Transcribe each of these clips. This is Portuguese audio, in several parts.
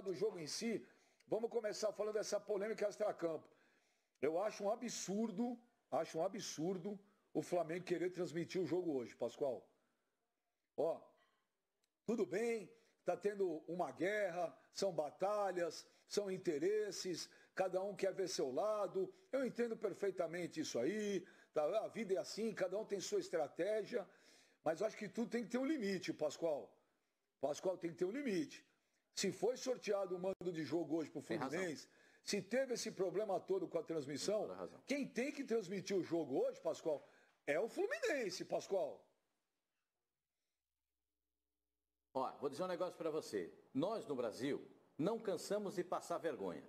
falar do jogo em si, vamos começar falando dessa polêmica extracampo. Eu acho um absurdo o Flamengo querer transmitir o jogo hoje, Pascoal. Ó, tudo bem, está tendo uma guerra, são batalhas, são interesses, cada um quer ver seu lado. Eu entendo perfeitamente isso aí, tá? A vida é assim, cada um tem sua estratégia, mas eu acho que tudo tem que ter um limite, Pascoal. Pascoal, tem que ter um limite. Se foi sorteado o mando de jogo hoje para o Fluminense, se teve esse problema todo com a transmissão, quem tem que transmitir o jogo hoje, Pascoal, é o Fluminense, Pascoal. Ó, vou dizer um negócio para você. Nós, no Brasil, não cansamos de passar vergonha.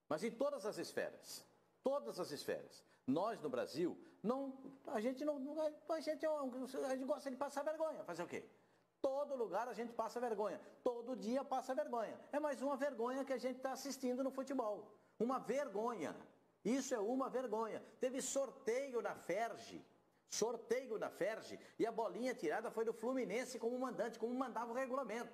Mas em todas as esferas. Todas as esferas. Nós, no Brasil, a gente gosta de passar vergonha. Fazer o quê? Todo lugar a gente passa vergonha. Todo dia passa vergonha. É mais uma vergonha que a gente está assistindo no futebol. Uma vergonha. Isso é uma vergonha. Teve sorteio na Ferge. Sorteio na Ferge e a bolinha tirada foi do Fluminense como mandante, como mandava o regulamento.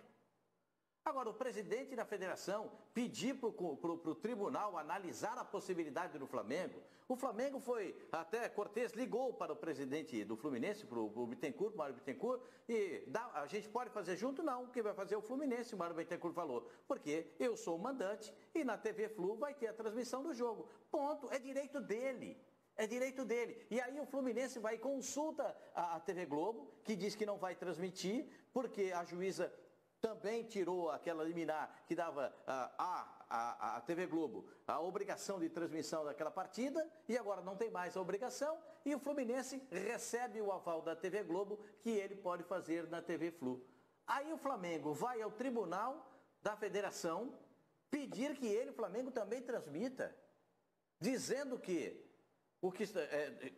Agora, o presidente da federação pedir para o tribunal analisar a possibilidade do Flamengo. O Flamengo foi, até Cortez ligou para o presidente do Fluminense, para o Bittencourt, Mário Bittencourt, e a gente pode fazer junto? Não, quem vai fazer é o Fluminense, o Mário Bittencourt falou. Porque eu sou o mandante e na TV Flu vai ter a transmissão do jogo. Ponto, é direito dele. É direito dele. E aí o Fluminense vai e consulta a TV Globo, que diz que não vai transmitir, porque a juíza também tirou aquela liminar que dava à TV Globo a obrigação de transmissão daquela partida, e agora não tem mais a obrigação, e o Fluminense recebe o aval da TV Globo que ele pode fazer na TV Flu. Aí o Flamengo vai ao tribunal da federação pedir que ele, o Flamengo, também transmita, dizendo que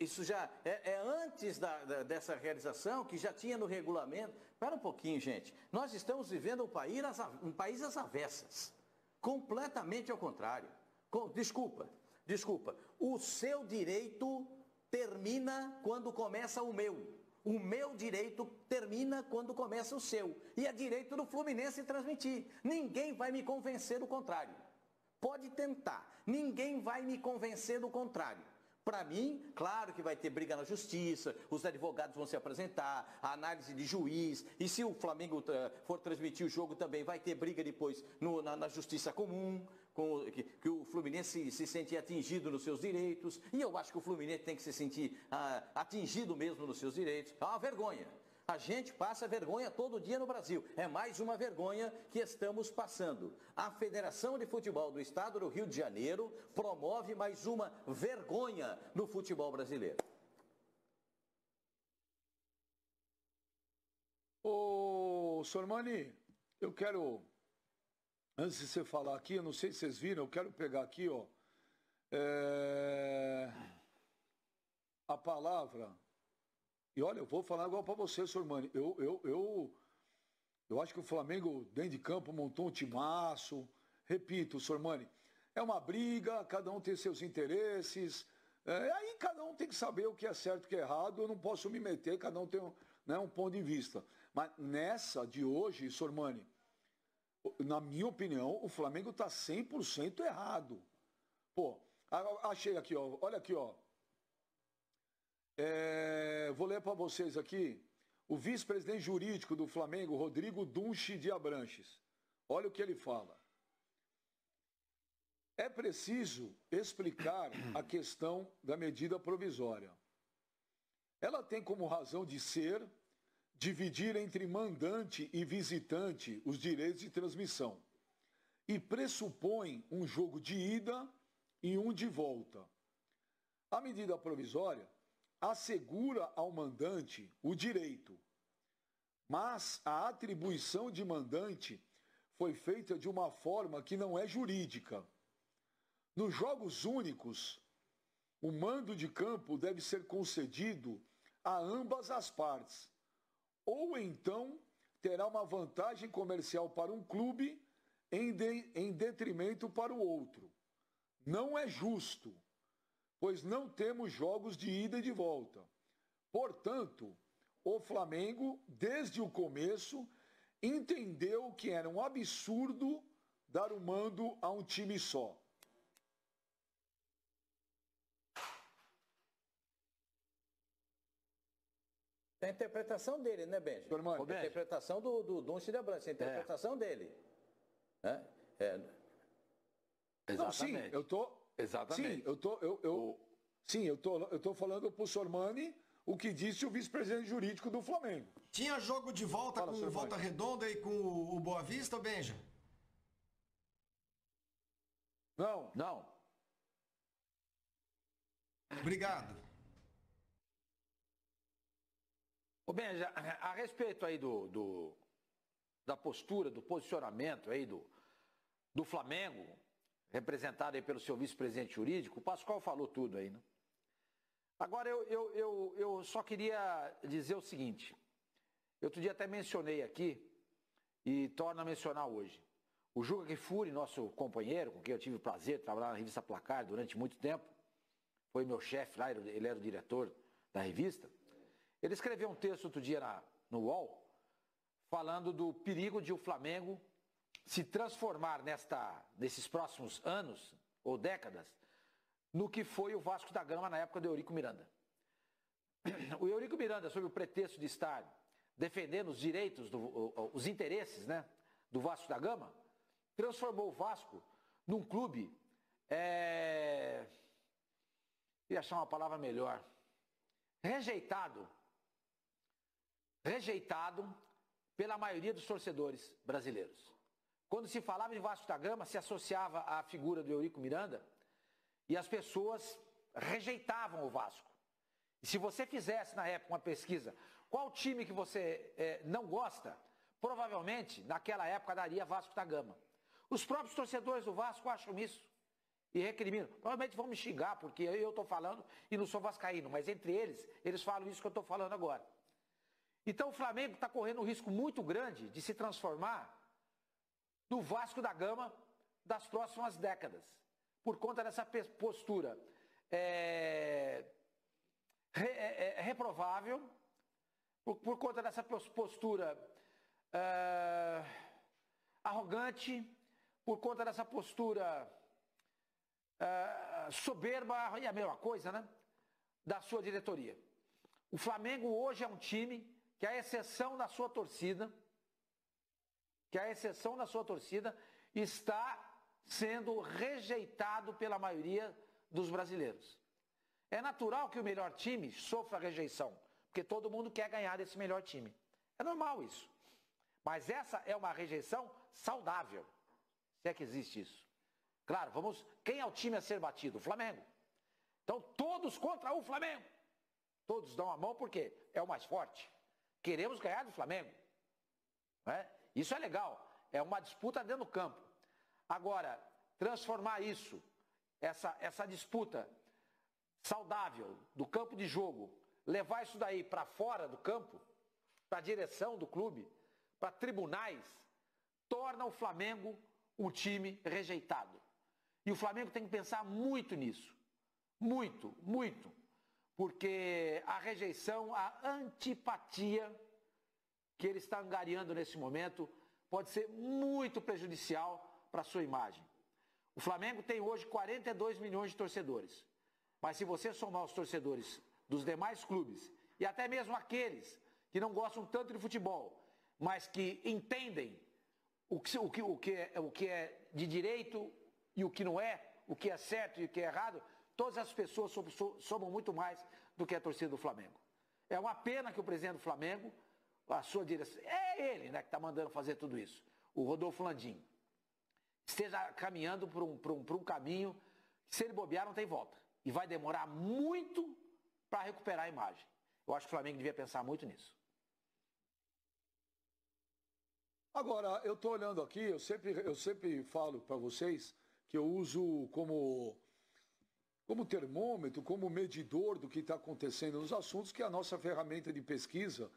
isso já é antes dessa realização, que já tinha no regulamento. Espera um pouquinho, gente. Nós estamos vivendo um país às avessas. Completamente ao contrário. Desculpa. O seu direito termina quando começa o meu. O meu direito termina quando começa o seu. E é direito do Fluminense transmitir. Ninguém vai me convencer do contrário. Pode tentar. Ninguém vai me convencer do contrário. Para mim, claro que vai ter briga na justiça, os advogados vão se apresentar, a análise de juiz, e se o Flamengo for transmitir o jogo também vai ter briga depois na justiça comum, que o Fluminense se sente atingido nos seus direitos, e eu acho que o Fluminense tem que se sentir atingido mesmo nos seus direitos. É uma vergonha. A gente passa vergonha todo dia no Brasil. É mais uma vergonha que estamos passando. A Federação de Futebol do Estado do Rio de Janeiro promove mais uma vergonha no futebol brasileiro. Ô, Sormani, eu quero, antes de você falar aqui, eu não sei se vocês viram, eu quero pegar aqui, ó, a palavra. E olha, eu vou falar igual para você, Sormani. Eu acho que o Flamengo, dentro de campo, montou um timaço. Repito, Sormani, é uma briga, cada um tem seus interesses. Aí cada um tem que saber o que é certo e o que é errado. Eu não posso me meter, cada um tem um ponto de vista. Mas nessa de hoje, Sormani, na minha opinião, o Flamengo está 100% errado. Pô, achei aqui, ó. Olha aqui, ó. Vou ler para vocês aqui o vice-presidente jurídico do Flamengo, Rodrigo Dunchi de Abranches. Olha o que ele fala. É preciso explicar a questão da medida provisória. Ela tem como razão de ser dividir entre mandante e visitante os direitos de transmissão e pressupõe um jogo de ida e um de volta. A medida provisória assegura ao mandante o direito, mas a atribuição de mandante foi feita de uma forma que não é jurídica. Nos jogos únicos, o mando de campo deve ser concedido a ambas as partes, ou então terá uma vantagem comercial para um clube em detrimento para o outro. Não é justo, pois não temos jogos de ida e de volta. Portanto, o Flamengo, desde o começo, entendeu que era um absurdo dar o mando a um time só? É a interpretação dele, né, Benji? A interpretação do Dunce de Abrantes, a interpretação dele. Exatamente. Não, sim, eu tô. Exatamente. Sim, eu tô falando pro Sormani o que disse o vice-presidente jurídico do Flamengo. Tinha jogo de volta com o Volta Redonda e com o Boa Vista, Benja? Não. Não. Obrigado. Ô Benja, a respeito aí da postura, do posicionamento aí do Flamengo, representado aí pelo seu vice-presidente jurídico, o Pascoal falou tudo aí, né? Agora, eu só queria dizer o seguinte. Outro dia até mencionei aqui, e torno a mencionar hoje. O Juca Kfouri, nosso companheiro, com quem eu tive o prazer de trabalhar na revista Placar durante muito tempo, foi meu chefe lá, ele era o diretor da revista. Ele escreveu um texto outro dia no UOL, falando do perigo de o Flamengo se transformar nesses próximos anos ou décadas no que foi o Vasco da Gama na época do Eurico Miranda. O Eurico Miranda, sob o pretexto de estar defendendo os direitos, os interesses, né, do Vasco da Gama, transformou o Vasco num clube, ia achar uma palavra melhor, rejeitado pela maioria dos torcedores brasileiros. Quando se falava de Vasco da Gama, se associava à figura do Eurico Miranda e as pessoas rejeitavam o Vasco. E se você fizesse na época uma pesquisa, qual time que você não gosta, provavelmente naquela época daria Vasco da Gama. Os próprios torcedores do Vasco acham isso e recriminam. Provavelmente vão me xingar porque eu estou falando e não sou vascaíno, mas entre eles falam isso que eu estou falando agora. Então o Flamengo está correndo um risco muito grande de se transformar no Vasco da Gama das próximas décadas, por conta dessa postura reprovável, por conta dessa postura arrogante, por conta dessa postura soberba, e a mesma coisa, né, da sua diretoria. O Flamengo hoje é um time que, à exceção da sua torcida, está sendo rejeitado pela maioria dos brasileiros. É natural que o melhor time sofra rejeição, porque todo mundo quer ganhar desse melhor time. É normal isso. Mas essa é uma rejeição saudável, se é que existe isso. Claro, quem é o time a ser batido? O Flamengo. Então, todos contra o Flamengo. Todos dão a mão porque é o mais forte. Queremos ganhar do Flamengo. Né? Isso é legal. É uma disputa dentro do campo. Agora, transformar isso, essa disputa saudável do campo de jogo, levar isso daí para fora do campo, para a direção do clube, para tribunais, torna o Flamengo um time rejeitado. E o Flamengo tem que pensar muito nisso. Muito, muito. Porque a rejeição, a antipatia que ele está angariando nesse momento pode ser muito prejudicial para a sua imagem. O Flamengo tem hoje 42 milhões de torcedores. Mas se você somar os torcedores dos demais clubes, e até mesmo aqueles que não gostam tanto de futebol, mas que entendem o que é de direito e o que não é, o que é certo e o que é errado, todas as pessoas somam muito mais do que a torcida do Flamengo. É uma pena que o presidente do Flamengo, a sua direção, é ele, né, que está mandando fazer tudo isso, o Rodolfo Landim, esteja caminhando por um caminho que, se ele bobear, não tem volta. E vai demorar muito para recuperar a imagem. Eu acho que o Flamengo devia pensar muito nisso. Agora, eu estou olhando aqui, eu sempre falo para vocês que eu uso como termômetro, como medidor do que está acontecendo nos assuntos, que a nossa ferramenta de pesquisa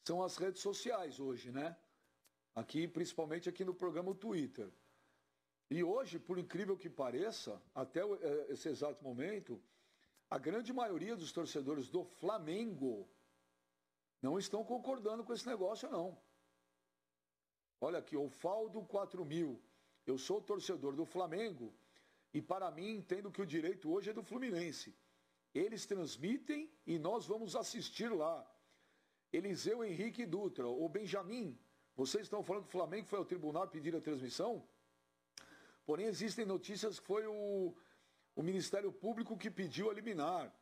são as redes sociais hoje, né? Aqui, principalmente aqui no programa Twitter. E hoje, por incrível que pareça, até esse exato momento, a grande maioria dos torcedores do Flamengo não estão concordando com esse negócio, não. Olha aqui, o Faldo 4000. Eu sou torcedor do Flamengo e, para mim, entendo que o direito hoje é do Fluminense. Eles transmitem e nós vamos assistir lá. Eliseu Henrique Dutra. Ô Benjamin, vocês estão falando que o Flamengo foi ao tribunal pedir a transmissão? Porém, existem notícias que foi o Ministério Público que pediu a liminar.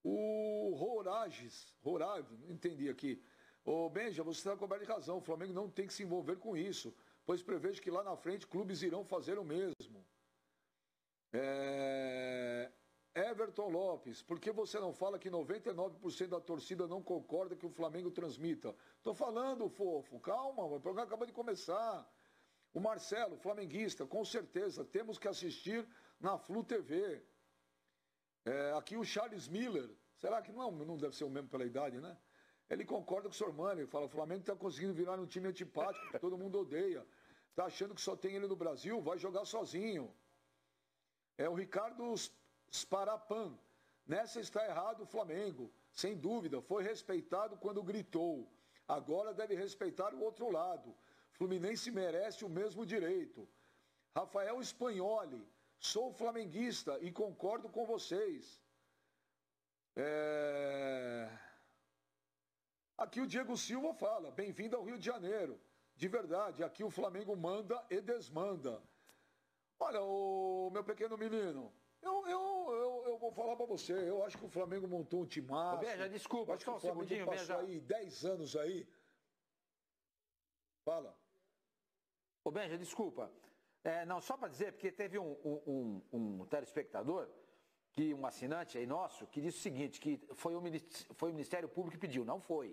O Rorages, não entendi aqui. Ô Benja, você está coberto de razão. O Flamengo não tem que se envolver com isso, pois prevejo que lá na frente clubes irão fazer o mesmo. Everton Lopes, por que você não fala que 99% da torcida não concorda que o Flamengo transmita? Estou falando, fofo, calma, o programa acaba de começar. O Marcelo, flamenguista, com certeza, temos que assistir na Flu TV. Aqui o Charles Miller, será que não deve ser o mesmo pela idade, né? Ele concorda com o Sormani, ele fala, o Flamengo está conseguindo virar um time antipático, que todo mundo odeia. Está achando que só tem ele no Brasil, vai jogar sozinho. O Ricardo Sparapan, nessa está errado o Flamengo, sem dúvida, foi respeitado quando gritou. Agora deve respeitar o outro lado. Fluminense merece o mesmo direito. Rafael Spagnoli, sou flamenguista e concordo com vocês. Aqui o Diego Silva fala, bem-vindo ao Rio de Janeiro. De verdade, aqui o Flamengo manda e desmanda. Olha, meu pequeno menino, eu vou falar pra você, eu acho que o Flamengo montou um timaço. Beja, desculpa, acho que o Flamengo passou aí 10 anos aí. Fala. Ô Benja, desculpa. Não, só para dizer, porque teve um telespectador, um assinante aí nosso, que disse o seguinte, que foi o Ministério Público que pediu. Não foi.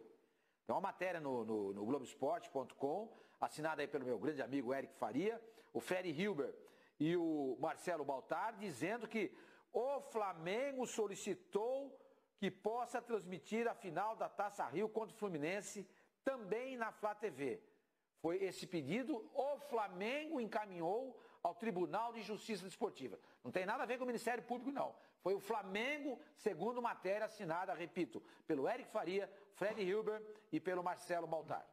Tem uma matéria no Globoesporte.com, assinada aí pelo meu grande amigo Eric Faria, o Fred Hilber e o Marcelo Baltar, dizendo que o Flamengo solicitou que possa transmitir a final da Taça Rio contra o Fluminense também na Flá TV. Foi esse pedido, o Flamengo encaminhou ao Tribunal de Justiça Desportiva. Não tem nada a ver com o Ministério Público, não. Foi o Flamengo, segundo matéria assinada, repito, pelo Eric Faria, Fred Hilber e pelo Marcelo Baltar.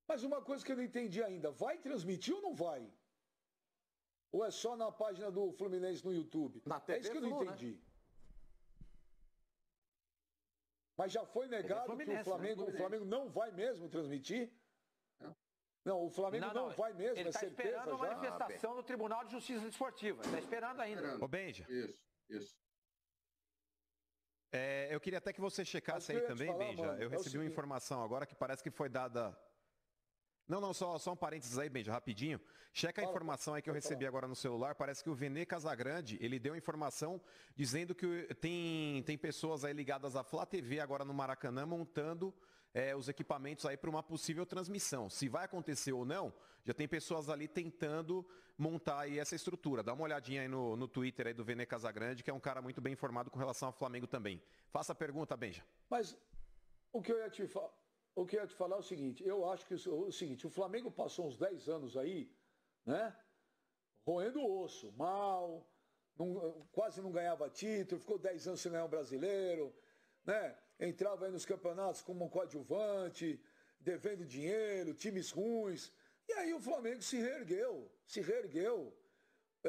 Mas uma coisa que eu não entendi ainda, vai transmitir ou não vai? Ou é só na página do Fluminense no YouTube? Na TV isso que eu não entendi. Né? Mas já foi negado que o Flamengo não vai mesmo transmitir? Não, o Flamengo não vai mesmo, ele é certeza já? Ele está esperando a manifestação do Tribunal de Justiça Desportiva. Está esperando ainda. Ô, Benja. Isso. Eu queria até que você checasse aí também, Benja. Eu recebi uma informação agora que parece que foi dada... Não, só um parênteses aí, Benja, rapidinho. Checa a informação aí que eu recebi agora no celular. Parece que o Vene Casagrande, ele deu informação dizendo que tem pessoas aí ligadas à Flá TV agora no Maracanã montando os equipamentos aí para uma possível transmissão. Se vai acontecer ou não, já tem pessoas ali tentando montar aí essa estrutura. Dá uma olhadinha aí no Twitter aí do Vene Casagrande, que é um cara muito bem informado com relação ao Flamengo também. Faça a pergunta, Benja. Mas o que eu ia te falar... O que eu ia te falar é o seguinte, eu acho que o Flamengo passou uns 10 anos aí, né, roendo o osso, mal, quase não ganhava título, ficou 10 anos sem ganhar um brasileiro, né, entrava aí nos campeonatos como um coadjuvante, devendo dinheiro, times ruins, e aí o Flamengo se reergueu,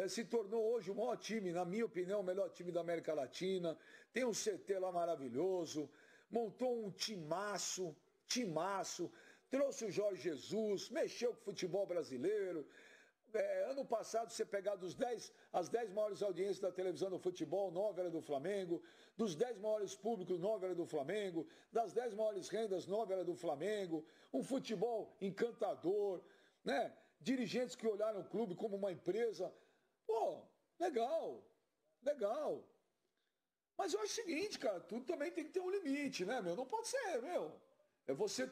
se tornou hoje o maior time, na minha opinião, o melhor time da América Latina, tem um CT lá maravilhoso, montou um timaço, trouxe o Jorge Jesus, mexeu com o futebol brasileiro. Ano passado, você pegar as 10 maiores audiências da televisão do futebol, 9 era do Flamengo, dos 10 maiores públicos, 9 era do Flamengo, das 10 maiores rendas, 9 era do Flamengo, um futebol encantador, né? Dirigentes que olharam o clube como uma empresa. Pô, legal. Mas eu acho o seguinte, cara, tudo também tem que ter um limite, né, meu? Não pode ser, meu. Você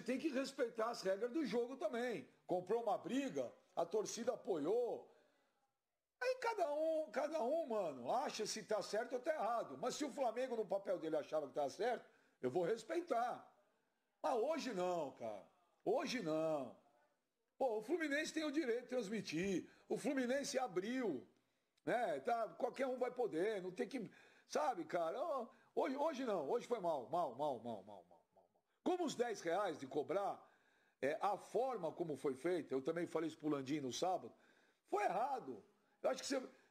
tem que respeitar as regras do jogo também. Comprou uma briga, a torcida apoiou. Aí cada um, mano, acha se tá certo ou tá errado. Mas se o Flamengo no papel dele achava que tá certo, eu vou respeitar. Mas hoje não, cara. Hoje não. Pô, o Fluminense tem o direito de transmitir. O Fluminense abriu, né? Qualquer um vai poder, não tem que... Sabe, cara? Hoje não, hoje foi mal. Como os R$10 de cobrar, a forma como foi feita, eu também falei isso pro Landim no sábado, foi errado. Eu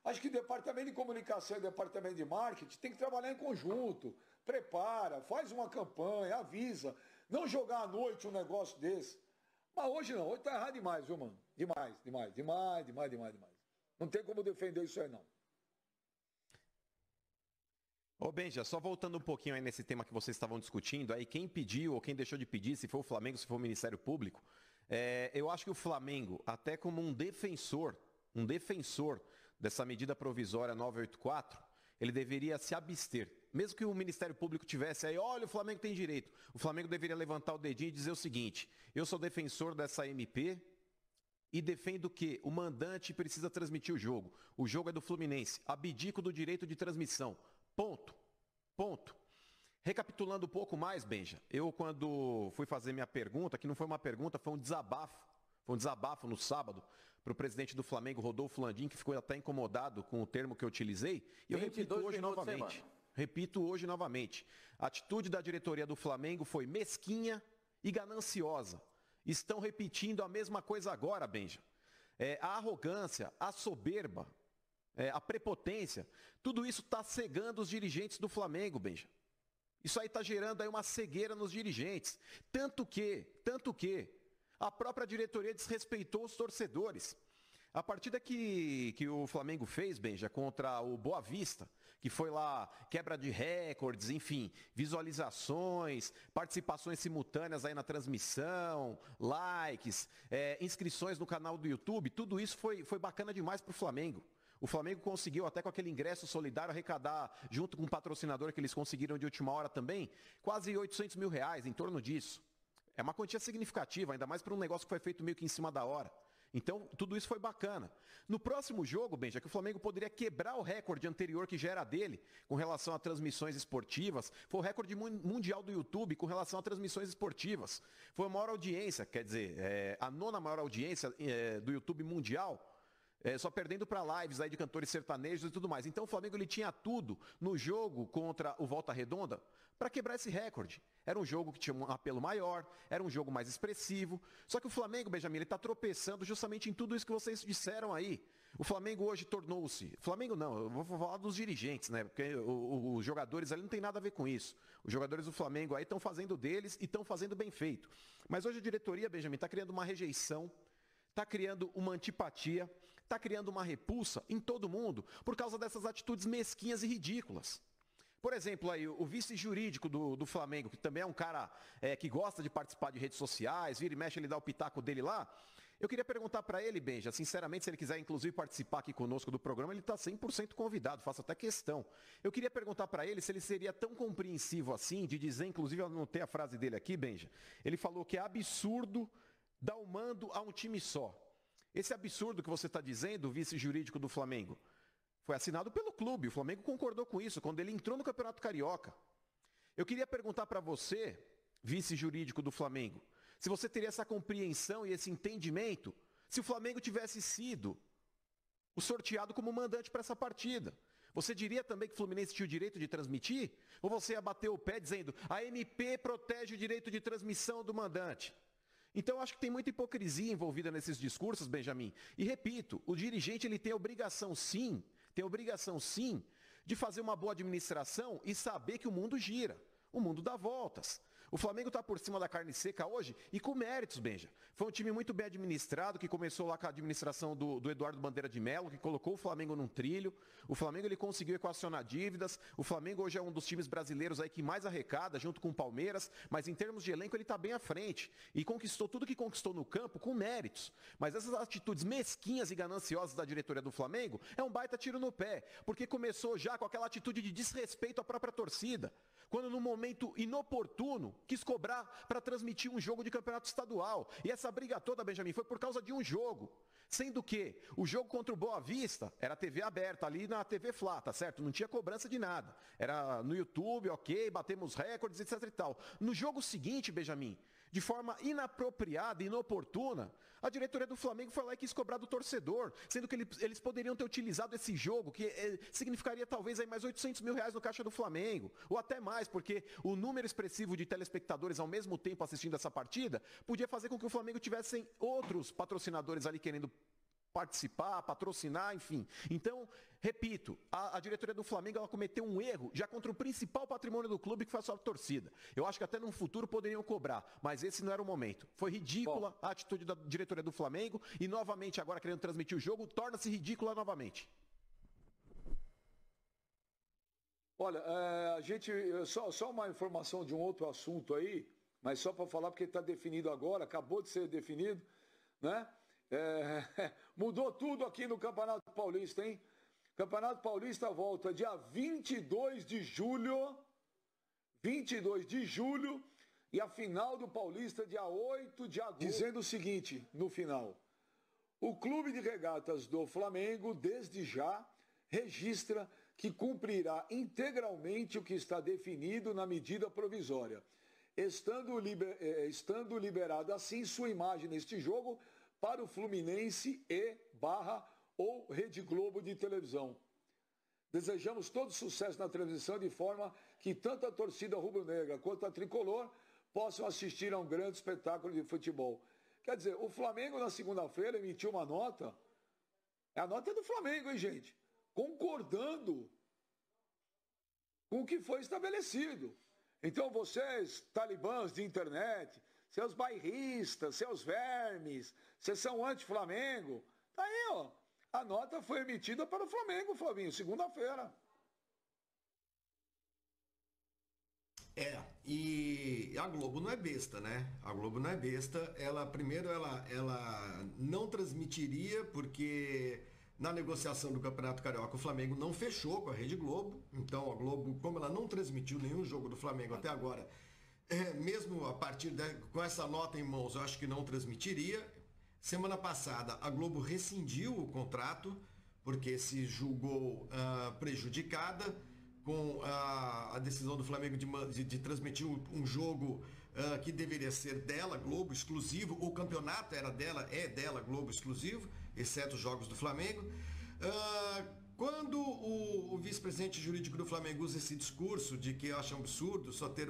acho que departamento de comunicação e departamento de marketing tem que trabalhar em conjunto. Prepara, faz uma campanha, avisa. Não jogar à noite um negócio desse. Mas hoje não, hoje tá errado demais, viu, mano? Demais. Não tem como defender isso aí, não. Ô Benja, só voltando um pouquinho aí nesse tema que vocês estavam discutindo, aí quem pediu ou quem deixou de pedir, se for o Flamengo, se for o Ministério Público, eu acho que o Flamengo, até como um defensor dessa medida provisória 984, ele deveria se abster. Mesmo que o Ministério Público tivesse aí, olha, o Flamengo tem direito. O Flamengo deveria levantar o dedinho e dizer o seguinte, eu sou defensor dessa MP e defendo que o mandante precisa transmitir o jogo é do Fluminense, abdico do direito de transmissão. Ponto. Recapitulando um pouco mais, Benja, eu quando fui fazer minha pergunta, que não foi uma pergunta, foi um desabafo no sábado para o presidente do Flamengo, Rodolfo Landim, que ficou até incomodado com o termo que eu utilizei, e eu repito hoje novamente. A atitude da diretoria do Flamengo foi mesquinha e gananciosa. Estão repetindo a mesma coisa agora, Benja. A arrogância, a soberba, a prepotência, tudo isso está cegando os dirigentes do Flamengo, Benja. Isso aí está gerando aí uma cegueira nos dirigentes. Tanto que a própria diretoria desrespeitou os torcedores. A partida que o Flamengo fez, Benja, contra o Boa Vista, que foi lá quebra de recordes, enfim, visualizações, participações simultâneas aí na transmissão, likes, inscrições no canal do YouTube, tudo isso foi bacana demais para o Flamengo. O Flamengo conseguiu, até com aquele ingresso solidário, arrecadar, junto com um patrocinador que eles conseguiram de última hora também, quase R$800 mil, em torno disso. É uma quantia significativa, ainda mais para um negócio que foi feito meio que em cima da hora. Então, tudo isso foi bacana. No próximo jogo, Benja, que o Flamengo poderia quebrar o recorde anterior que já era dele, com relação a transmissões esportivas, foi o recorde mundial do YouTube com relação a transmissões esportivas. Foi a maior audiência, quer dizer, a 9ª maior audiência do YouTube mundial, só perdendo para lives aí de cantores sertanejos e tudo mais. Então o Flamengo ele tinha tudo no jogo contra o Volta Redonda para quebrar esse recorde. Era um jogo que tinha um apelo maior, era um jogo mais expressivo. Só que o Flamengo, Benjamin, ele está tropeçando justamente em tudo isso que vocês disseram aí. O Flamengo hoje tornou-se... Flamengo não, eu vou falar dos dirigentes, né? Porque os jogadores ali não tem nada a ver com isso. Os jogadores do Flamengo aí estão fazendo deles e estão fazendo bem feito. Mas hoje a diretoria, Benjamin, está criando uma rejeição, está criando uma antipatia, está criando uma repulsa em todo mundo por causa dessas atitudes mesquinhas e ridículas. Por exemplo, aí, o vice-jurídico do Flamengo, que também é um cara que gosta de participar de redes sociais, vira e mexe, ele dá o pitaco dele lá. Eu queria perguntar para ele, Benja, sinceramente, se ele quiser inclusive participar aqui conosco do programa, ele está 100% convidado, faço até questão. Eu queria perguntar para ele se ele seria tão compreensivo assim, de dizer, inclusive eu anotei a frase dele aqui, Benja, ele falou que é absurdo dar o mando a um time só. Esse absurdo que você está dizendo, o vice-jurídico do Flamengo, foi assinado pelo clube, o Flamengo concordou com isso, quando ele entrou no Campeonato Carioca. Eu queria perguntar para você, vice-jurídico do Flamengo, se você teria essa compreensão e esse entendimento, se o Flamengo tivesse sido o sorteado como mandante para essa partida. Você diria também que o Fluminense tinha o direito de transmitir? Ou você ia bater o pé dizendo, a MP protege o direito de transmissão do mandante? Então, eu acho que tem muita hipocrisia envolvida nesses discursos, Benjamin. E repito, o dirigente ele tem obrigação sim, de fazer uma boa administração e saber que o mundo gira, o mundo dá voltas. O Flamengo está por cima da carne seca hoje e com méritos, Benja. Foi um time muito bem administrado, que começou lá com a administração do Eduardo Bandeira de Mello, que colocou o Flamengo num trilho. O Flamengo ele conseguiu equacionar dívidas. O Flamengo hoje é um dos times brasileiros aí que mais arrecada, junto com o Palmeiras. Mas em termos de elenco ele está bem à frente. E conquistou tudo que conquistou no campo com méritos. Mas essas atitudes mesquinhas e gananciosas da diretoria do Flamengo é um baita tiro no pé. Porque começou já com aquela atitude de desrespeito à própria torcida. Quando no momento inoportuno quis cobrar para transmitir um jogo de campeonato estadual. E essa briga toda, Benjamin, foi por causa de um jogo. Sendo que o jogo contra o Boa Vista era TV aberta, ali na TV Flá, tá certo? Não tinha cobrança de nada. Era no YouTube, ok, batemos recordes, etc e tal. No jogo seguinte, Benjamin, de forma inapropriada, inoportuna, a diretoria do Flamengo foi lá e quis cobrar do torcedor, sendo que eles poderiam ter utilizado esse jogo, que significaria talvez aí mais R$800 mil no caixa do Flamengo, ou até mais, porque o número expressivo de telespectadores ao mesmo tempo assistindo essa partida podia fazer com que o Flamengo tivessem outros patrocinadores ali querendo participar, patrocinar, enfim. Então, repito, a diretoria do Flamengo ela cometeu um erro já contra o principal patrimônio do clube, que foi a sua torcida. Eu acho que até no futuro poderiam cobrar, mas esse não era o momento. Foi ridícula a atitude da diretoria do Flamengo e novamente agora querendo transmitir o jogo, torna-se ridícula novamente. Olha, a gente, só uma informação de um outro assunto aí, mas só para falar porque está definido agora, acabou de ser definido, né? Mudou tudo aqui no Campeonato Paulista, hein? Campeonato Paulista volta dia 22 de julho, e a final do Paulista dia 8 de agosto. Dizendo o seguinte, no final, o Clube de Regatas do Flamengo, desde já, registra que cumprirá integralmente o que está definido na medida provisória, estando liberada assim sua imagem neste jogo para o Fluminense ou Rede Globo de televisão. Desejamos todo sucesso na transmissão de forma que tanto a torcida rubro-negra quanto a tricolor possam assistir a um grande espetáculo de futebol. Quer dizer, o Flamengo na segunda-feira emitiu uma nota, a nota é do Flamengo, hein, gente? Concordando com o que foi estabelecido. Então vocês, talibãs de internet, seus bairristas, seus vermes, vocês são anti-Flamengo. Tá aí, ó. A nota foi emitida para o Flamengo, Flavinho, segunda-feira. E a Globo não é besta, né? A Globo não é besta. Ela não transmitiria, porque na negociação do Campeonato Carioca o Flamengo não fechou com a Rede Globo. Então a Globo, como ela não transmitiu nenhum jogo do Flamengo até agora, mesmo a partir com essa nota em mãos, eu acho que não transmitiria. Semana passada, a Globo rescindiu o contrato, porque se julgou prejudicada com a decisão do Flamengo de transmitir um jogo que deveria ser dela, Globo, exclusivo. O campeonato é dela, Globo, exclusivo, exceto os jogos do Flamengo. Quando o vice-presidente jurídico do Flamengo usa esse discurso de que acha um absurdo só ter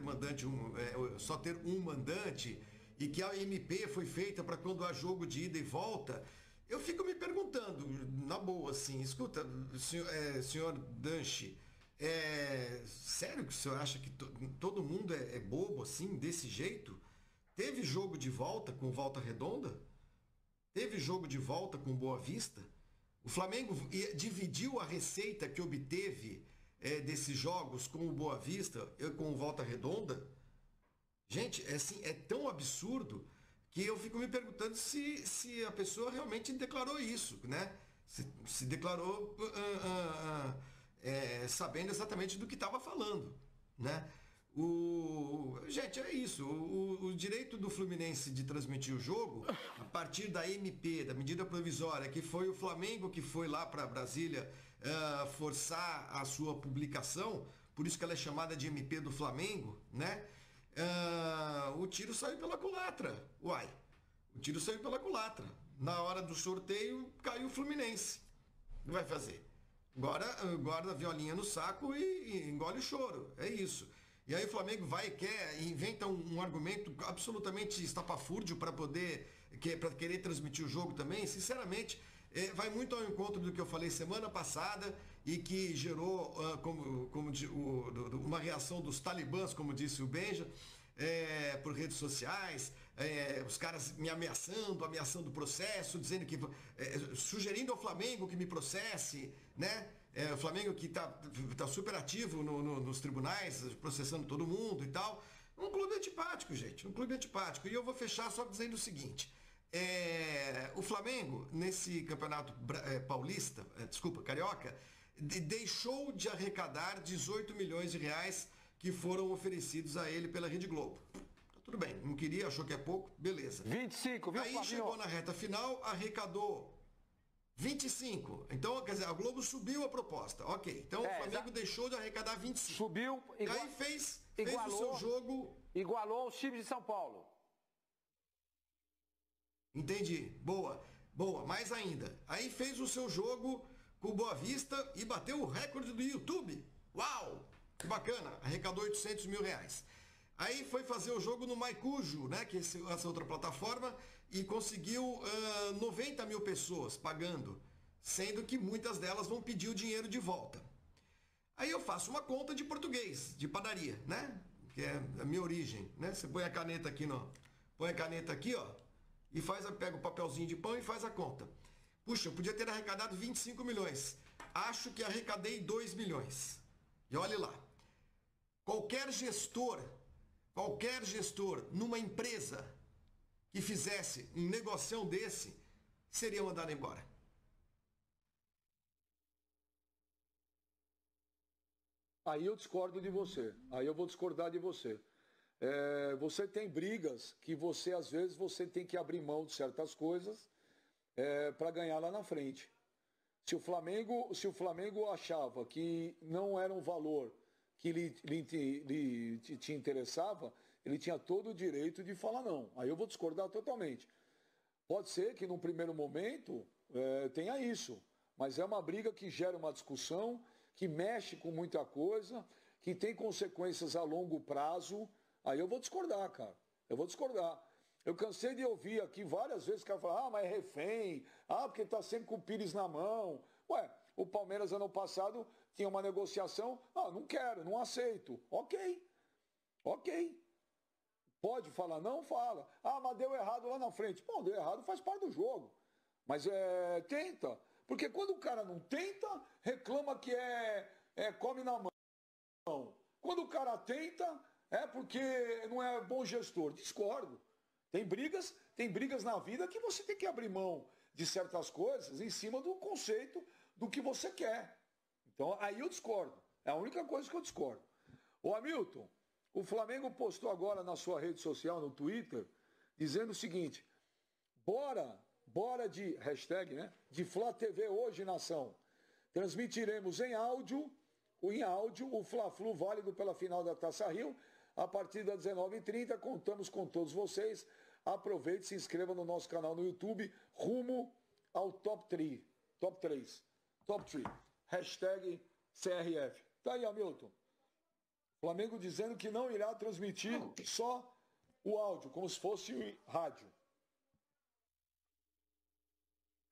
um mandante e que a MP foi feita para quando há jogo de ida e volta, eu fico me perguntando, na boa, assim, escuta, senhor Danchi, sério que o senhor acha que todo mundo é bobo assim, desse jeito? Teve jogo de volta com Volta Redonda? Teve jogo de volta com Boa Vista? O Flamengo dividiu a receita que obteve desses jogos com o Boa Vista e com o Volta Redonda? Gente, é tão absurdo que eu fico me perguntando se a pessoa realmente declarou isso, né? Se declarou sabendo exatamente do que estava falando, né? Gente, é isso. O direito do Fluminense de transmitir o jogo, a partir da MP, da medida provisória, que foi o Flamengo que foi lá para Brasília forçar a sua publicação, por isso que ela é chamada de MP do Flamengo, né? O tiro saiu pela culatra. O tiro saiu pela culatra. Na hora do sorteio, caiu o Fluminense. O que vai fazer? Agora guarda a violinha no saco e engole o choro. É isso. E aí o Flamengo inventa um argumento absolutamente estapafúrdio para querer transmitir o jogo também. Sinceramente, vai muito ao encontro do que eu falei semana passada e que gerou uma reação dos talibãs, como disse o Benja, por redes sociais, os caras me ameaçando o processo, dizendo que sugerindo ao Flamengo que me processe, né? O Flamengo que tá super ativo nos tribunais, processando todo mundo e tal. Um clube antipático, gente. Um clube antipático. E eu vou fechar só dizendo o seguinte. O Flamengo, nesse campeonato paulista, carioca, deixou de arrecadar 18 milhões de reais que foram oferecidos a ele pela Rede Globo. Tá tudo bem, não queria, achou que é pouco, beleza. 25, viu, Aí Fabinho? chegou na reta final, arrecadou 25. Então, quer dizer, a Globo subiu a proposta. Ok, então o Flamengo deixou de arrecadar 25. Subiu, aí fez o seu jogo. Igualou os times de São Paulo. Entendi. Boa. Boa. Mais ainda. Aí fez o seu jogo com o Boa Vista e bateu o recorde do YouTube. Uau! Que bacana. Arrecadou 800 mil reais. Aí foi fazer o jogo no Maicujo, né? Que é essa outra plataforma, e conseguiu 90 mil pessoas pagando, sendo que muitas delas vão pedir o dinheiro de volta. Aí eu faço uma conta de português, de padaria, né? Que é a minha origem, né? Você põe a caneta aqui, põe a caneta aqui, ó, e pega o papelzinho de pão e faz a conta. Puxa, eu podia ter arrecadado 25 milhões. Acho que arrecadei 2 milhões. E olhe lá. Qualquer gestor numa empresa que fizesse um negocião desse, seria mandado embora. Aí eu discordo de você. Aí eu vou discordar de você. Você tem brigas que você, às vezes, você tem que abrir mão de certas coisas para ganhar lá na frente. Se o Flamengo achava que não era um valor que te interessava, ele tinha todo o direito de falar não. Aí eu vou discordar totalmente. Pode ser que num primeiro momento tenha isso, mas é uma briga que gera uma discussão, que mexe com muita coisa, que tem consequências a longo prazo. Aí eu vou discordar, cara. Eu vou discordar. Eu cansei de ouvir aqui várias vezes o cara falar, mas é refém, porque tá sempre com o Pires na mão. Ué, o Palmeiras ano passado tinha uma negociação, não quero, não aceito. Ok. Pode falar não? Fala. Mas deu errado lá na frente. Bom, deu errado, faz parte do jogo. Mas tenta. Porque quando o cara não tenta, reclama que come na mão. Quando o cara tenta, é porque não é bom gestor. Discordo. Tem brigas na vida que você tem que abrir mão de certas coisas em cima do conceito do que você quer. Então, aí eu discordo. É a única coisa que eu discordo. Ô Hamilton, o Flamengo postou agora na sua rede social, no Twitter, dizendo o seguinte, bora de hashtag, né? De Flá TV hoje, nação. Transmitiremos em áudio o Fla-Flu válido pela final da Taça Rio. A partir das 19h30, contamos com todos vocês. Aproveite e se inscreva no nosso canal no YouTube, rumo ao top 3. Hashtag CRF. Tá aí, Hamilton. Flamengo dizendo que não irá transmitir só o áudio, como se fosse rádio.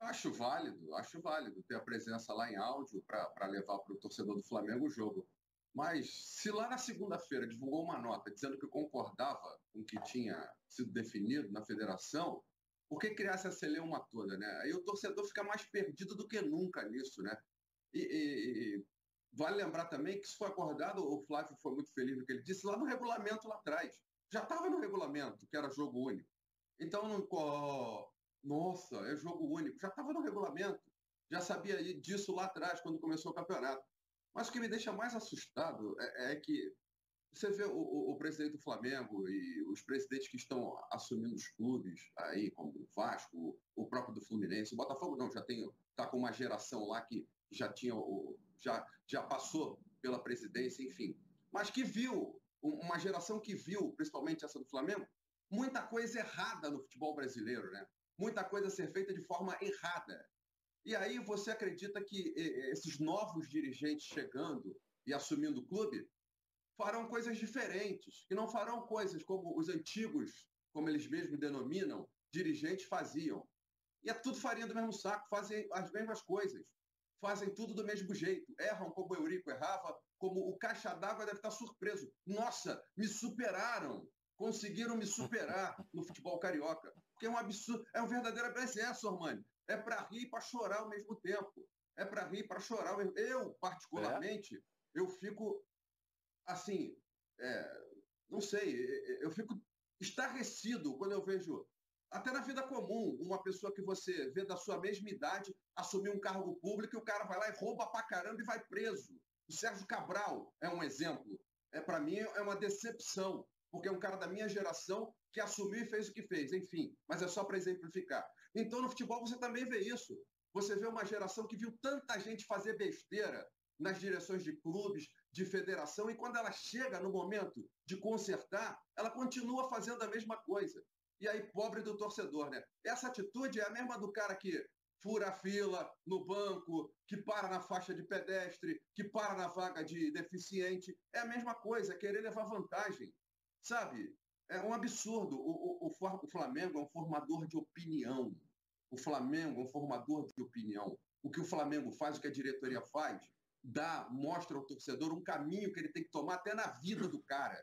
Acho válido ter a presença lá em áudio para levar para o torcedor do Flamengo o jogo. Mas se lá na segunda-feira divulgou uma nota dizendo que concordava com o que tinha sido definido na federação, por que criar essa celeuma toda, né? Aí o torcedor fica mais perdido do que nunca nisso, né? E vale lembrar também que isso foi acordado, o Flávio foi muito feliz no que ele disse, lá no regulamento lá atrás. Já estava no regulamento, que era jogo único. Então, nossa, é jogo único. Já estava no regulamento. Já sabia disso lá atrás, quando começou o campeonato. Mas o que me deixa mais assustado é que você vê o presidente do Flamengo e os presidentes que estão assumindo os clubes, aí, como o Vasco, o próprio do Fluminense. O Botafogo não, está com uma geração lá que já passou pela presidência, enfim. Mas que viu, uma geração que viu, principalmente essa do Flamengo, muita coisa errada no futebol brasileiro, né? Muita coisa ser feita de forma errada. E aí você acredita que esses novos dirigentes chegando e assumindo o clube farão coisas diferentes, que não farão coisas como os antigos, como eles mesmos denominam, dirigentes faziam. E é tudo farinha do mesmo saco, fazem as mesmas coisas, fazem tudo do mesmo jeito, erram como o Eurico errava, como o Caixa d'Água deve estar surpreso. Nossa, me superaram, conseguiram me superar no futebol carioca. Porque é um absurdo, é um verdadeiro abecesso, Armani. É para rir e para chorar ao mesmo tempo. É para rir e para chorar ao mesmo tempo. Eu, particularmente, eu fico, assim, não sei, eu fico estarrecido quando eu vejo, até na vida comum, uma pessoa que você vê da sua mesma idade assumir um cargo público e o cara vai lá e rouba pra caramba e vai preso. O Sérgio Cabral é um exemplo. Para mim, é uma decepção, porque é um cara da minha geração que assumiu e fez o que fez, enfim, mas é só para exemplificar. Então, no futebol, você também vê isso. Você vê uma geração que viu tanta gente fazer besteira nas direções de clubes, de federação, e quando ela chega no momento de consertar, ela continua fazendo a mesma coisa. E aí, pobre do torcedor, né? Essa atitude é a mesma do cara que fura a fila no banco, que para na faixa de pedestre, que para na vaga de deficiente. É a mesma coisa, é querer levar vantagem, sabe? É um absurdo. O Flamengo é um formador de opinião. O Flamengo é um formador de opinião. O que o Flamengo faz, o que a diretoria faz, mostra ao torcedor um caminho que ele tem que tomar até na vida do cara.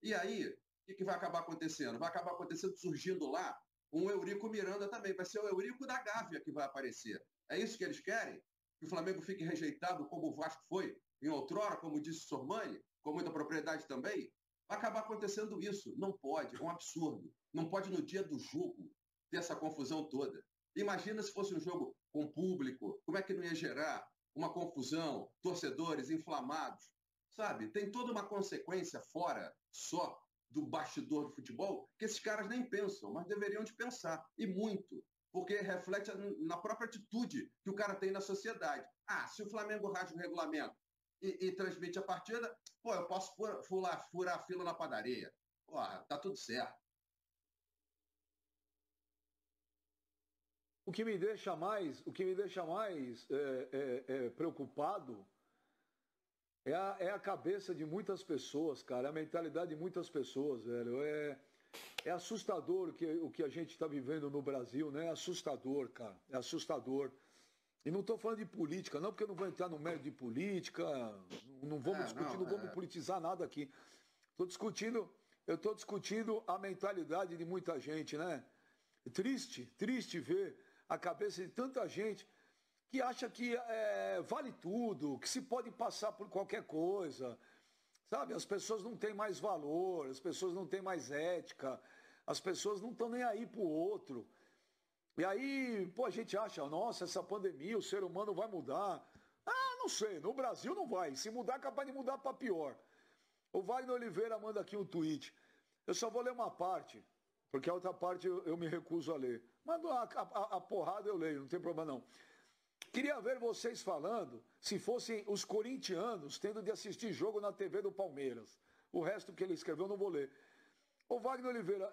E aí, o que vai acabar acontecendo? Vai acabar acontecendo, surgindo lá, um Eurico Miranda também. Vai ser o Eurico da Gávea que vai aparecer. É isso que eles querem? Que o Flamengo fique rejeitado como o Vasco foi em outrora, como disse Sormani, com muita propriedade também? Vai acabar acontecendo isso. Não pode, é um absurdo. Não pode, no dia do jogo, ter essa confusão toda. Imagina se fosse um jogo com público, como é que não ia gerar uma confusão, torcedores inflamados, sabe? Tem toda uma consequência fora só do bastidor do futebol que esses caras nem pensam, mas deveriam de pensar, e muito, porque reflete na própria atitude que o cara tem na sociedade. Ah, se o Flamengo rasga o regulamento e transmite a partida, pô, eu posso furar a fila na padaria. Pô, tá tudo certo. O que me deixa mais preocupado é a cabeça de muitas pessoas, cara, a mentalidade de muitas pessoas, velho. É assustador o que a gente está vivendo no Brasil, né? É assustador, cara, é assustador. E não estou falando de política, não, porque eu não vou entrar no mérito de política, não vamos discutir, não vamos politizar nada aqui. Eu estou discutindo a mentalidade de muita gente, né? Triste ver a cabeça de tanta gente que acha que vale tudo, que se pode passar por qualquer coisa, sabe? As pessoas não têm mais valor, as pessoas não têm mais ética, as pessoas não estão nem aí para o outro. E aí, pô, a gente acha, nossa, essa pandemia, o ser humano vai mudar. Ah, não sei, no Brasil não vai. Se mudar, é capaz de mudar para pior. O Wagner Oliveira manda aqui um tweet. Eu só vou ler uma parte, porque a outra parte eu me recuso a ler. Mas a porrada eu leio, não tem problema não. Queria ver vocês falando se fossem os corintianos tendo de assistir jogo na TV do Palmeiras. O resto que ele escreveu eu não vou ler. Ô Wagner Oliveira,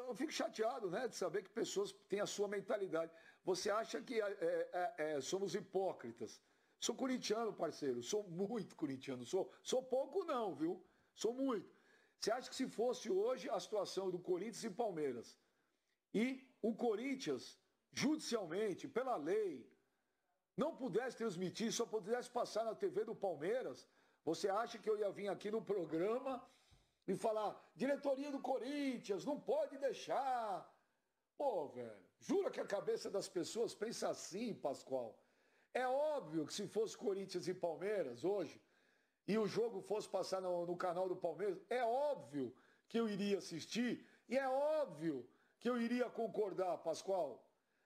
eu fico chateado, né, de saber que pessoas têm a sua mentalidade. Você acha que somos hipócritas? Sou corintiano, parceiro, sou muito corintiano. Sou pouco não, viu? Sou muito. Você acha que se fosse hoje a situação do Corinthians e Palmeiras e o Corinthians, judicialmente, pela lei, não pudesse transmitir, só pudesse passar na TV do Palmeiras, você acha que eu ia vir aqui no programa e falar, diretoria do Corinthians, não pode deixar. Pô, velho, jura que a cabeça das pessoas pensa assim, Pascoal? É óbvio que se fosse Corinthians e Palmeiras hoje, e o jogo fosse passar no canal do Palmeiras, é óbvio que eu iria assistir e é óbvio que eu iria concordar, Pascoal.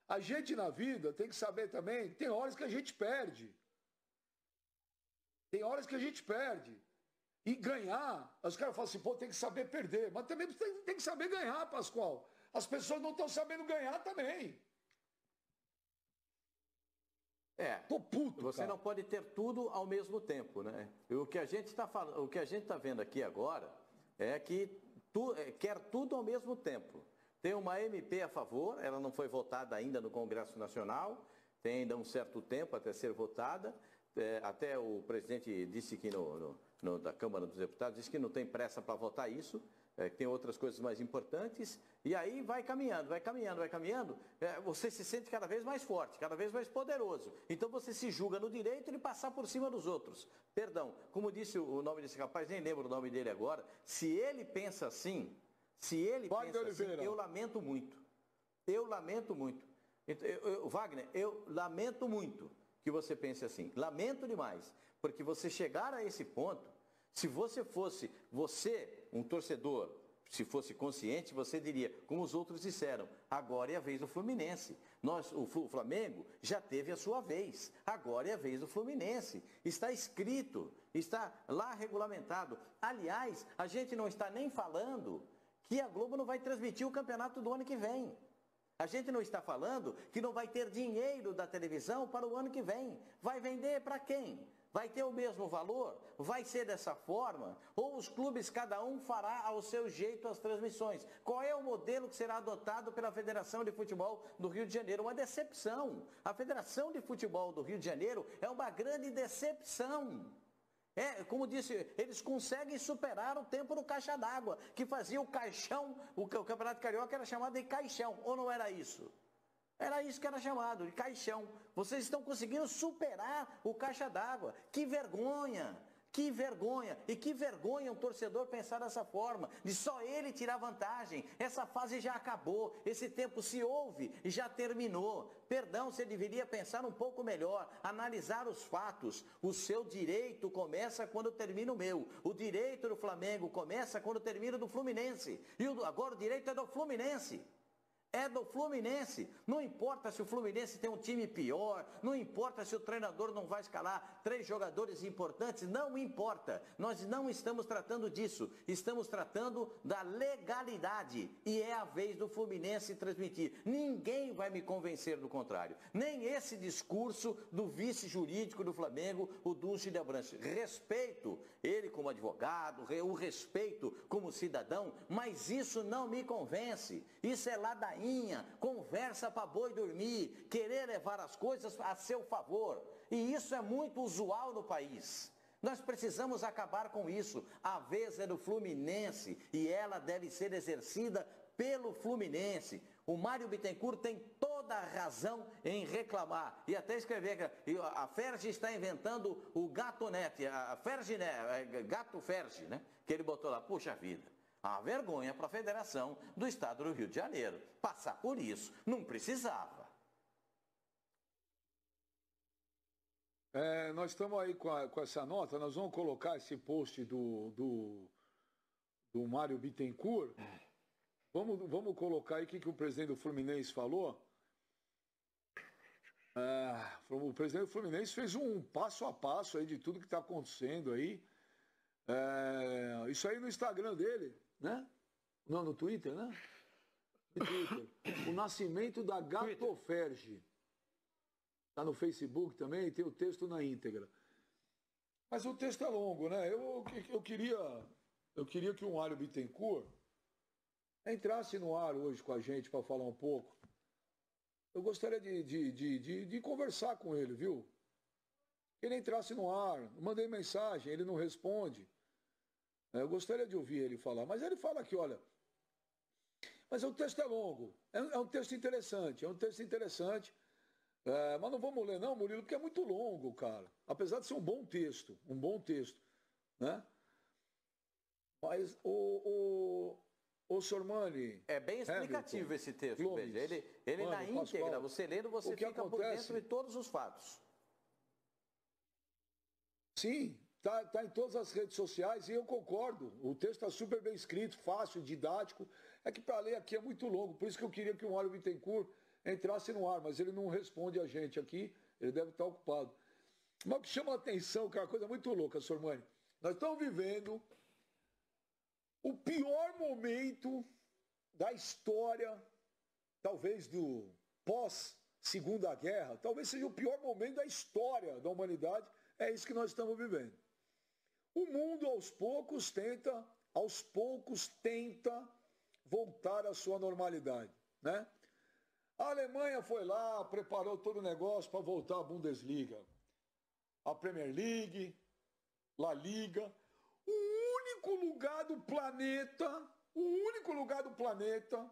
A gente na vida tem que saber também, tem horas que a gente perde. Tem horas que a gente perde. E ganhar, os caras falam assim, pô, tem que saber perder. Mas também tem que saber ganhar, Pascoal. As pessoas não estão sabendo ganhar também. Tô puto, você cara. não pode ter tudo ao mesmo tempo, né? E o que a gente está vendo aqui agora é que quer tudo ao mesmo tempo. Tem uma MP a favor, ela não foi votada ainda no Congresso Nacional, tem ainda um certo tempo até ser votada. Até o presidente disse que da Câmara dos Deputados, disse que não tem pressa para votar isso, que tem outras coisas mais importantes, e aí vai caminhando. Você se sente cada vez mais forte, cada vez mais poderoso. Então você se julga no direito de passar por cima dos outros. Perdão, como disse o nome desse rapaz, nem lembro o nome dele agora, se ele pensa assim, eu lamento muito. Wagner, eu lamento muito que você pense assim. Lamento demais, porque você chegar a esse ponto, se você fosse, um torcedor, se fosse consciente, você diria, como os outros disseram, agora é a vez do Fluminense. O Flamengo já teve a sua vez, agora é a vez do Fluminense. Está escrito, está lá regulamentado. Aliás, a gente não está nem falando que a Globo não vai transmitir o campeonato do ano que vem. A gente não está falando que não vai ter dinheiro da televisão para o ano que vem. Vai vender para quem? Vai ter o mesmo valor? Vai ser dessa forma? Ou os clubes, cada um fará ao seu jeito as transmissões? Qual é o modelo que será adotado pela Federação de Futebol do Rio de Janeiro? Uma decepção. A Federação de Futebol do Rio de Janeiro é uma grande decepção. Como disse, eles conseguem superar o tempo do caixa d'água, que fazia o caixão, o Campeonato Carioca era chamado de caixão, ou não era isso? Era isso que era chamado, de caixão. Vocês estão conseguindo superar o caixa d'água. Que vergonha! Que vergonha! E que vergonha um torcedor pensar dessa forma, de só ele tirar vantagem. Essa fase já acabou, esse tempo se houve e já terminou. Perdão, você deveria pensar um pouco melhor, analisar os fatos. O seu direito começa quando termina o meu. O direito do Flamengo começa quando termina o do Fluminense. E agora o direito é do Fluminense. É do Fluminense. Não importa se o Fluminense tem um time pior, não importa se o treinador não vai escalar 3 jogadores importantes, não importa. Nós não estamos tratando disso. Estamos tratando da legalidade. E é a vez do Fluminense transmitir. Ninguém vai me convencer do contrário. Nem esse discurso do vice jurídico do Flamengo, o Dulce de Abrantes. Respeito ele como advogado, o respeito como cidadão, mas isso não me convence. Isso é ladainha, conversa para boi dormir, querer levar as coisas a seu favor. E isso é muito usual no país. Nós precisamos acabar com isso. A vez é do Fluminense e ela deve ser exercida pelo Fluminense. O Mário Bittencourt tem toda a razão em reclamar. E até escrever que a Ferge está inventando o gatonete, a Ferge, né? Gato Ferge, né? Que ele botou lá. Puxa vida. A vergonha para a Federação do Estado do Rio de Janeiro. Passar por isso. Não precisava. Nós estamos aí com essa nota. Nós vamos colocar esse post do Mário Bittencourt. Vamos colocar aí o que o presidente do Fluminense falou. O presidente do Fluminense fez um passo a passo aí de tudo que está acontecendo aí. Isso aí no Instagram dele, né? Não, no Twitter, né? No Twitter. O nascimento da Gatoferge. Está no Facebook também, tem o texto na íntegra. Mas o texto é longo, né? Eu queria que o Mário Bittencourt entrasse no ar hoje com a gente para falar um pouco. Eu gostaria de conversar com ele, viu? Ele entrasse no ar, mandei mensagem, ele não responde. Eu gostaria de ouvir ele falar. Mas ele fala aqui, olha, mas o texto é longo, é um texto interessante, mas não vamos ler não, Murilo, porque é muito longo, cara. Apesar de ser um bom texto, né? Mas o Sormani... É bem explicativo Hamilton, esse texto, Gomes, veja. Ele na íntegra, Pascoal, você lendo, você fica por dentro de todos os fatos. Sim, tá em todas as redes sociais e eu concordo. O texto está super bem escrito, fácil, didático. É que para ler aqui é muito longo, por isso que eu queria que o Mário Bittencourt entrasse no ar, mas ele não responde a gente aqui, ele deve estar ocupado. Mas o que chama a atenção, que é uma coisa muito louca, Sormani, nós estamos vivendo o pior momento da história, talvez do pós-Segunda Guerra, talvez seja o pior momento da história da humanidade, é isso que nós estamos vivendo. O mundo aos poucos tenta voltar à sua normalidade, né? A Alemanha foi lá, preparou todo o negócio para voltar à Bundesliga, a Premier League, La Liga. O único lugar do planeta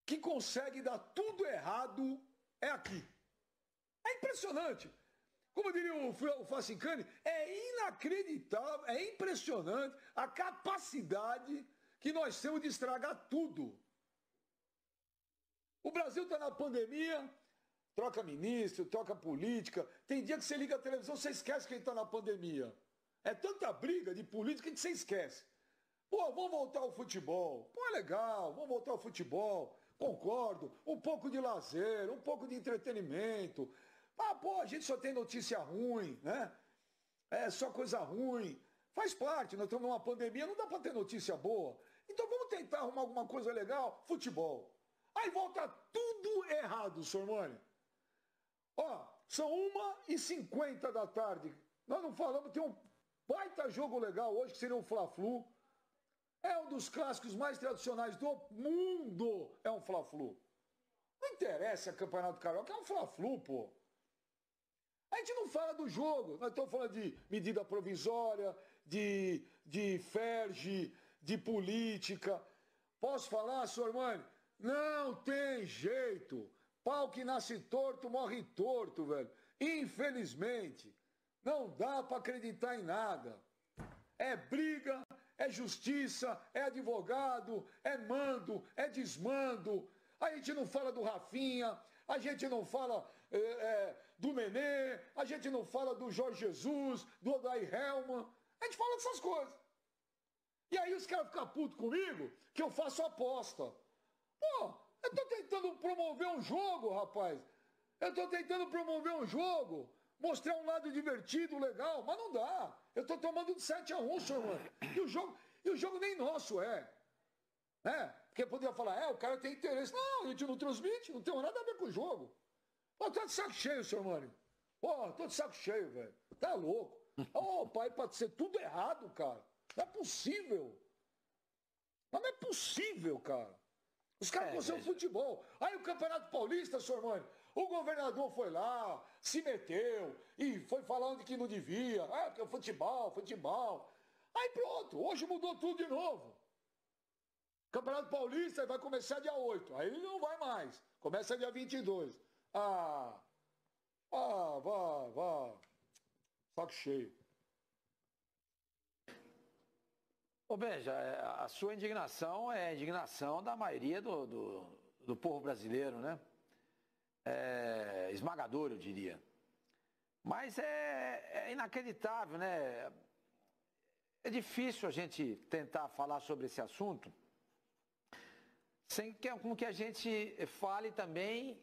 que consegue dar tudo errado é aqui. É impressionante. Como diria o Facincani, é inacreditável, é impressionante a capacidade que nós temos de estragar tudo. O Brasil está na pandemia, troca ministro, troca política. Tem dia que você liga a televisão, você esquece quem está na pandemia. É tanta briga de política que você esquece. Pô, vamos voltar ao futebol. Pô, é legal, vamos voltar ao futebol. Concordo. Um pouco de lazer, um pouco de entretenimento. Pô, a gente só tem notícia ruim, né? É só coisa ruim. Faz parte, nós estamos numa pandemia, não dá para ter notícia boa. Então vamos tentar arrumar alguma coisa legal? Futebol. Aí volta tudo errado, Sormani. Ó, São 1h50 da tarde. Nós não falamos, tem um baita jogo legal hoje, que seria o Fla-Flu. É um dos clássicos mais tradicionais do mundo, é um Fla-Flu. Não interessa Campeonato Carioca, é um Fla-Flu, pô. A gente não fala do jogo, nós estamos falando de medida provisória, de ferge, de política. Posso falar, senhor Armani? Não tem jeito. Pau que nasce torto, morre torto, velho. Infelizmente, não dá para acreditar em nada. É briga, é justiça, é advogado, é mando, é desmando. A gente não fala do Rafinha, a gente não fala do Nenê, a gente não fala do Jorge Jesus, do Odair Hellmann. A gente fala dessas coisas. E aí os caras ficam putos comigo que eu faço aposta. Pô, eu tô tentando promover um jogo, rapaz. Eu tô tentando promover um jogo, mostrar um lado divertido, legal, mas não dá. Eu tô tomando de 7-1, senhor mano. E o jogo nem nosso é. Porque poderia falar, o cara tem interesse. Não, a gente não transmite, não tem nada a ver com o jogo. Pô, tô de saco cheio, senhor Mano. Pô, tô de saco cheio, velho. Tá louco. Ô, pai, pode ser tudo errado, cara. Não é possível. Mas não é possível, cara. Os caras conseguem futebol. Aí o Campeonato Paulista, senhor Mano, o governador foi lá, se meteu e foi falando que não devia. Porque é futebol. Aí pronto, hoje mudou tudo de novo. Campeonato Paulista vai começar dia 8. Aí não vai mais. Começa dia 22. Vá. Saco cheio. Ô Benja, a sua indignação é a indignação da maioria do povo brasileiro, né? Esmagador, eu diria. Mas é inacreditável, né? É difícil a gente tentar falar sobre esse assunto sem com que a gente fale também...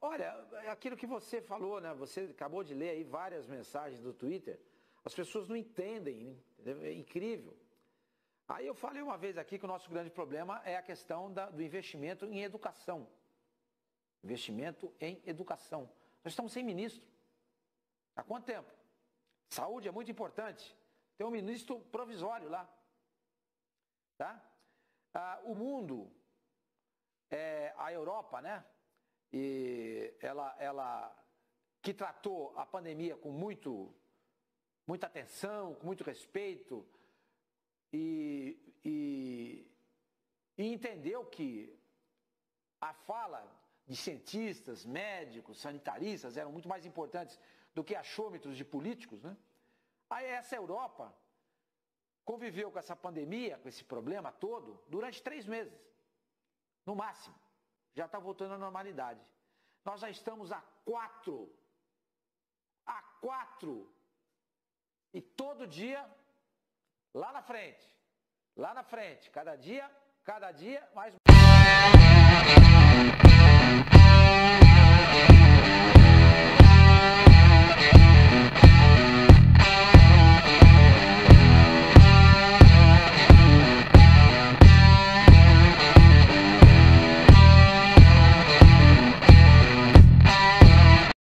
Olha, aquilo que você falou, né? Você acabou de ler aí várias mensagens do Twitter. As pessoas não entendem, é incrível. Aí eu falei uma vez aqui que o nosso grande problema é a questão do investimento em educação. Investimento em educação. Nós estamos sem ministro. Há quanto tempo? Saúde é muito importante. Tem um ministro provisório lá. Tá? O mundo, a Europa, né? E ela que tratou a pandemia com muita atenção, com muito respeito, e entendeu que a fala de cientistas, médicos, sanitaristas eram muito mais importantes do que achômetros de políticos, né? Aí essa Europa conviveu com essa pandemia, com esse problema todo, durante 3 meses, no máximo. Já está voltando à normalidade. Nós já estamos a 4. E todo dia, lá na frente, cada dia mais...